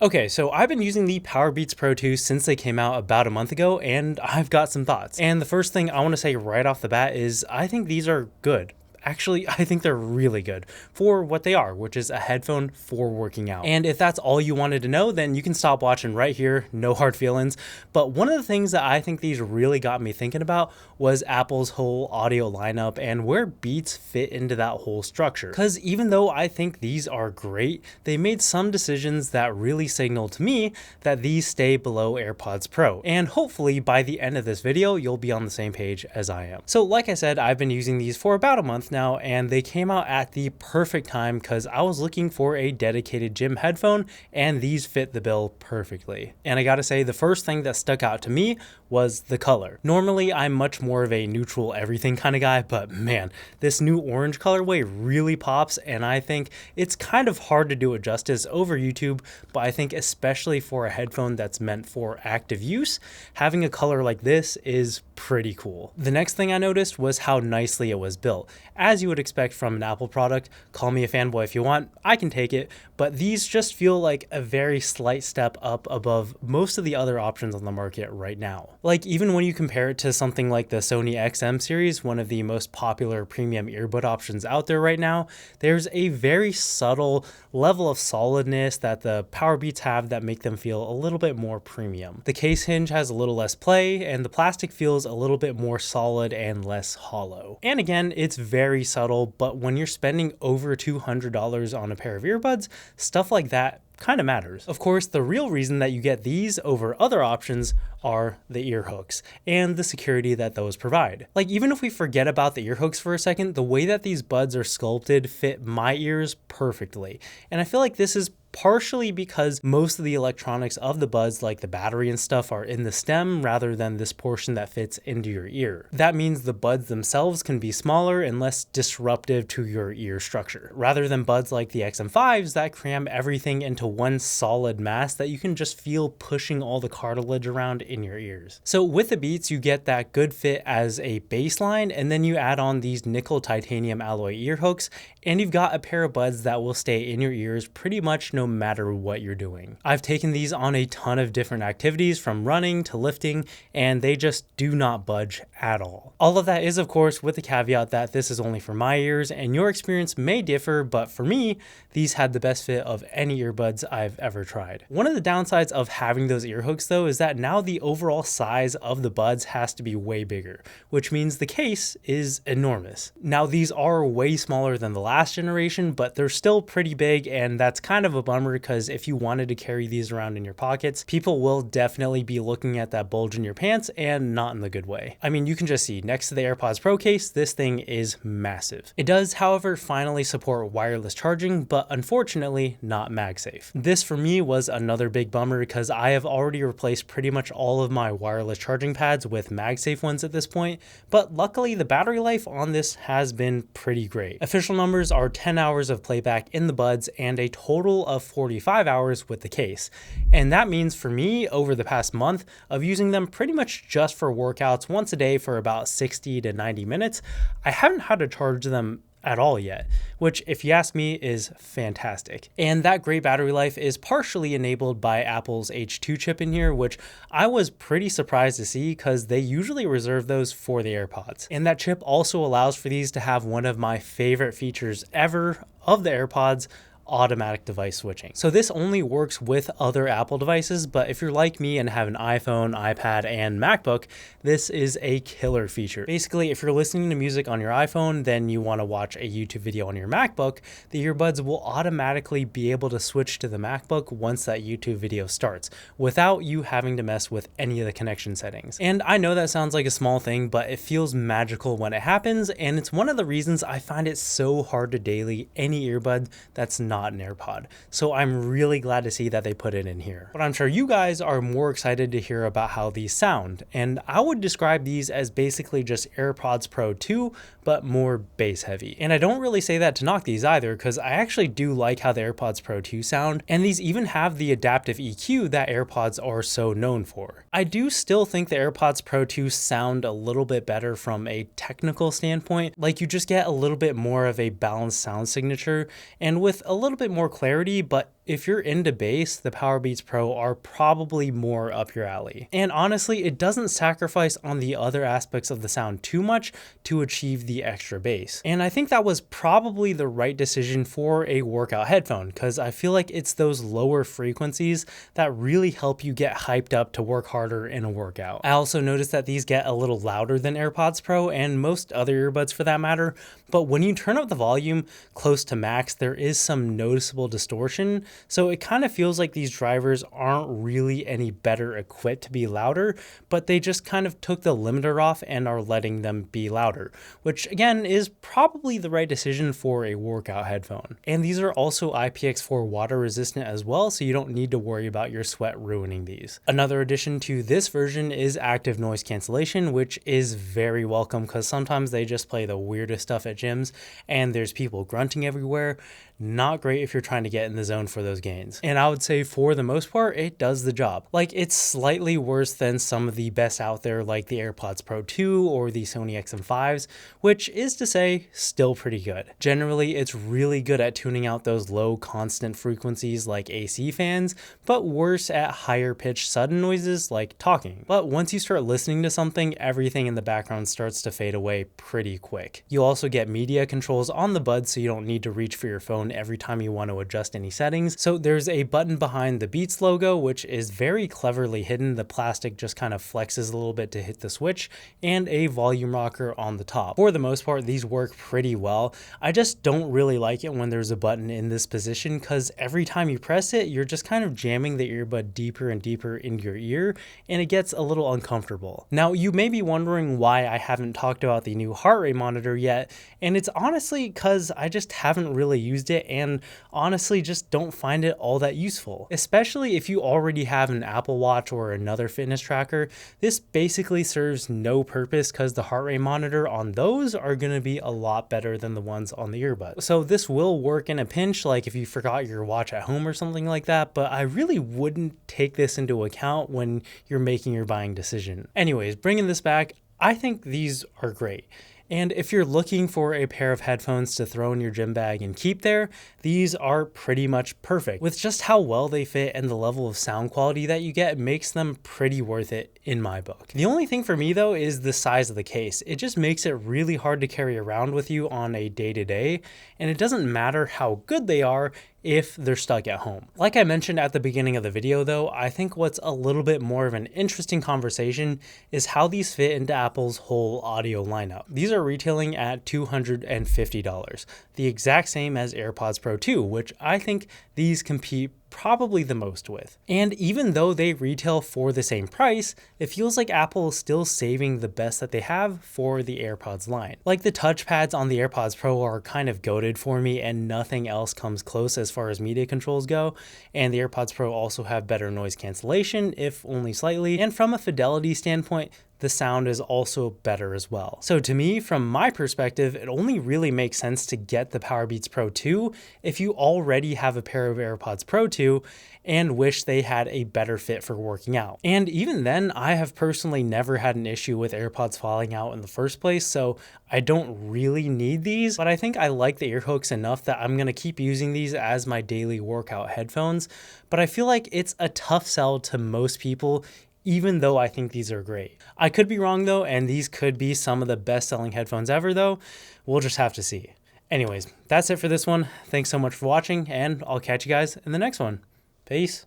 Okay, so I've been using the Powerbeats Pro 2 since they came out about a month ago, and I've got some thoughts. And the first thing I want to say right off the bat is I think these are good. Actually, I think they're really good for what they are, which is a headphone for working out. And if that's all you wanted to know, then you can stop watching right here, no hard feelings. But one of the things that I think these really got me thinking about was Apple's whole audio lineup and where Beats fit into that whole structure. Because even though I think these are great, they made some decisions that really signal to me that these stay below AirPods Pro. And hopefully by the end of this video, you'll be on the same page as I am. So like I said, I've been using these for about a month now, and they came out at the perfect time because I was looking for a dedicated gym headphone and these fit the bill perfectly. And I gotta say, the first thing that stuck out to me was the color. Normally I'm much more of a neutral everything kind of guy, but man, this new orange colorway really pops, and I think it's kind of hard to do it justice over YouTube, but I think especially for a headphone that's meant for active use, having a color like this is pretty cool. The next thing I noticed was how nicely it was built. As you would expect from an Apple product, call me a fanboy if you want, I can take it, but these just feel like a very slight step up above most of the other options on the market right now. Like even when you compare it to something like the Sony XM series, one of the most popular premium earbud options out there right now, there's a very subtle level of solidness that the Powerbeats have that make them feel a little bit more premium. The case hinge has a little less play, and the plastic feels a little bit more solid and less hollow. And again, it's very subtle, but when you're spending over $200 on a pair of earbuds, stuff like that kind of matters. Of course, the real reason that you get these over other options are the ear hooks and the security that those provide. Like even if we forget about the ear hooks for a second, the way that these buds are sculpted fit my ears perfectly. And I feel like this is partially because most of the electronics of the buds, like the battery and stuff, are in the stem rather than this portion that fits into your ear. That means the buds themselves can be smaller and less disruptive to your ear structure, rather than buds like the XM5s that cram everything into one solid mass that you can just feel pushing all the cartilage around in your ears. So with the Beats, you get that good fit as a baseline, and then you add on these nickel titanium alloy ear hooks, and you've got a pair of buds that will stay in your ears pretty much no matter what you're doing. I've taken these on a ton of different activities, from running to lifting, and they just do not budge at all. All of that is, of course, with the caveat that this is only for my ears and your experience may differ, but for me, these had the best fit of any earbuds I've ever tried. One of the downsides of having those ear hooks though is that now the overall size of the buds has to be way bigger, which means the case is enormous. Now these are way smaller than the last generation, but they're still pretty big, and that's kind of a bummer because if you wanted to carry these around in your pockets, people will definitely be looking at that bulge in your pants, and not in the good way. I mean, you can just see next to the AirPods Pro case, this thing is massive. It does, however, finally support wireless charging, but unfortunately not MagSafe. This for me was another big bummer because I have already replaced pretty much all of my wireless charging pads with MagSafe ones at this point, but luckily the battery life on this has been pretty great. Official numbers are 10 hours of playback in the buds and a total of 45 hours with the case. And that means for me, over the past month of using them pretty much just for workouts once a day for about 60 to 90 minutes, I haven't had to charge them at all yet, which if you ask me is fantastic. And that great battery life is partially enabled by Apple's H2 chip in here, which I was pretty surprised to see because they usually reserve those for the AirPods. And that chip also allows for these to have one of my favorite features ever of the AirPods: automatic device switching. So this only works with other Apple devices, but if you're like me and have an iPhone, iPad, and MacBook, this is a killer feature. Basically, if you're listening to music on your iPhone, then you want to watch a YouTube video on your MacBook, the earbuds will automatically be able to switch to the MacBook once that YouTube video starts, without you having to mess with any of the connection settings. And I know that sounds like a small thing, but it feels magical when it happens, and it's one of the reasons I find it so hard to daily any earbud that's not an AirPod. So I'm really glad to see that they put it in here. But I'm sure you guys are more excited to hear about how these sound, and I would describe these as basically just AirPods Pro 2, but more bass heavy. And I don't really say that to knock these either, because I actually do like how the AirPods Pro 2 sound, and these even have the adaptive EQ that AirPods are so known for. I do still think the AirPods Pro 2 sound a little bit better from a technical standpoint. Like, you just get a little bit more of a balanced sound signature, and with a little bit more clarity, but if you're into bass, the Powerbeats Pro are probably more up your alley. And honestly, it doesn't sacrifice on the other aspects of the sound too much to achieve the extra bass. And I think that was probably the right decision for a workout headphone, because I feel like it's those lower frequencies that really help you get hyped up to work harder in a workout. I also noticed that these get a little louder than AirPods Pro and most other earbuds for that matter, but when you turn up the volume close to max, there is some noticeable distortion. So it kind of feels like these drivers aren't really any better equipped to be louder, but they just kind of took the limiter off and are letting them be louder, which again is probably the right decision for a workout headphone. And these are also IPX4 water resistant as well, so you don't need to worry about your sweat ruining these. Another addition to this version is active noise cancellation, which is very welcome because sometimes they just play the weirdest stuff at gyms and there's people grunting everywhere. Not great if you're trying to get in the zone for those gains. And I would say for the most part, it does the job. Like, it's slightly worse than some of the best out there like the AirPods Pro 2 or the Sony XM5s, which is to say still pretty good. Generally, it's really good at tuning out those low constant frequencies like AC fans, but worse at higher pitched sudden noises like talking. But once you start listening to something, everything in the background starts to fade away pretty quick. You also get media controls on the buds, so you don't need to reach for your phone every time you want to adjust any settings. So there's a button behind the Beats logo, which is very cleverly hidden. The plastic just kind of flexes a little bit to hit the switch, and a volume rocker on the top. For the most part, these work pretty well. I just don't really like it when there's a button in this position, because every time you press it, you're just kind of jamming the earbud deeper and deeper into your ear, and it gets a little uncomfortable. Now, you may be wondering why I haven't talked about the new heart rate monitor yet, and it's honestly because I just haven't really used it and honestly just don't find it all that useful. Especially if you already have an Apple Watch or another fitness tracker, this basically serves no purpose because the heart rate monitor on those are going to be a lot better than the ones on the earbud. So this will work in a pinch, like if you forgot your watch at home or something like that, but I really wouldn't take this into account when you're making your buying decision. Anyways, bringing this back, I think these are great. And if you're looking for a pair of headphones to throw in your gym bag and keep there, these are pretty much perfect. With just how well they fit and the level of sound quality that you get makes them pretty worth it in my book. The only thing for me though is the size of the case. It just makes it really hard to carry around with you on a day-to-day, and it doesn't matter how good they are if they're stuck at home. Like I mentioned at the beginning of the video though, I think what's a little bit more of an interesting conversation is how these fit into Apple's whole audio lineup. These are retailing at $250, the exact same as AirPods Pro 2, which I think these compete probably the most with. And even though they retail for the same price, it feels like Apple is still saving the best that they have for the AirPods line. Like the touchpads on the AirPods Pro are kind of goated for me and nothing else comes close as far as media controls go. And the AirPods Pro also have better noise cancellation, if only slightly. And from a fidelity standpoint, the sound is also better as well. So to me, from my perspective, it only really makes sense to get the Powerbeats Pro 2 if you already have a pair of AirPods Pro 2 and wish they had a better fit for working out. And even then, I have personally never had an issue with AirPods falling out in the first place, so I don't really need these, but I think I like the ear hooks enough that I'm gonna keep using these as my daily workout headphones. But I feel like it's a tough sell to most people, even though I think these are great. I could be wrong though, and these could be some of the best selling headphones ever though. We'll just have to see. Anyways, that's it for this one. Thanks so much for watching, and I'll catch you guys in the next one. Peace.